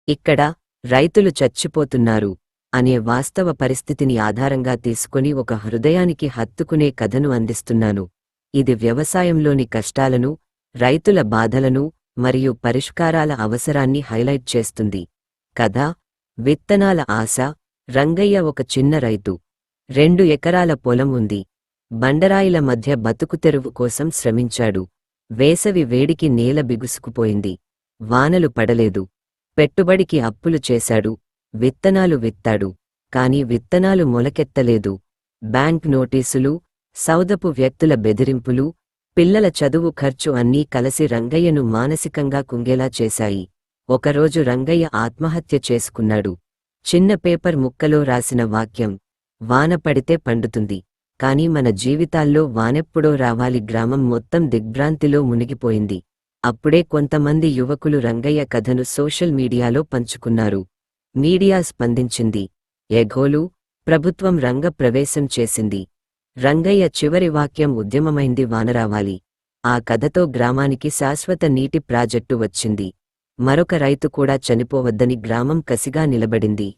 ఇక్కడ రైతులు చచ్చిపోతున్నారు అనే వాస్తవ పరిస్థితిని ఆధారంగా తీసుకొని ఒక హృదయానికి హత్తుకునే కథను అందిస్తున్నాను. ఇది వ్యవసాయంలోని కష్టాలను, రైతుల బాధలను మరియు పరిష్కారాల అవసరాన్ని హైలైట్ చేస్తుంది. కథ: విత్తనాల ఆశ. రంగయ్య ఒక చిన్న రైతు. 2 ఎకరాల పొలం ఉంది. బండరాయిల మధ్య బతుకుతెరువు కోసం శ్రమించాడు. వేసవి వేడికి నేల బిగుసుకుపోయింది. వానలు పడలేదు. పెట్టుబడికి అప్పులు చేశాడు. విత్తనాలు విత్తాడు. కాని విత్తనాలు మొలకెత్తలేదు. బ్యాంక్ నోటీసులు, సౌదపు వ్యక్తుల బెదిరింపులు, పిల్లల చదువు ఖర్చు అన్నీ కలసి రంగయ్యను మానసికంగా కుంగేలా చేశాయి. ఒకరోజు రంగయ్య ఆత్మహత్య చేసుకున్నాడు. చిన్న పేపర్ ముక్కలో రాసిన వాక్యం: వాన పడితే పండుతుంది, కాని మన జీవితాల్లో వానెప్పుడో రావాలి. గ్రామం మొత్తం దిగ్భ్రాంతిలో మునిగిపోయింది. అప్పుడే కొంతమంది యువకులు రంగయ్య కథను సోషల్ మీడియాలో పంచుకున్నారు. మీడియా స్పందించింది. ఎగోలు, ప్రభుత్వం రంగ ప్రవేశం చేసింది. రంగయ్య చివరి వాక్యం ఉద్యమమైంది: వానరావాలి. ఆ కథతో గ్రామానికి శాశ్వత నీటి ప్రాజెక్టు వచ్చింది. మరొక రైతు కూడా చనిపోవద్దని గ్రామం కసిగా నిలబడింది.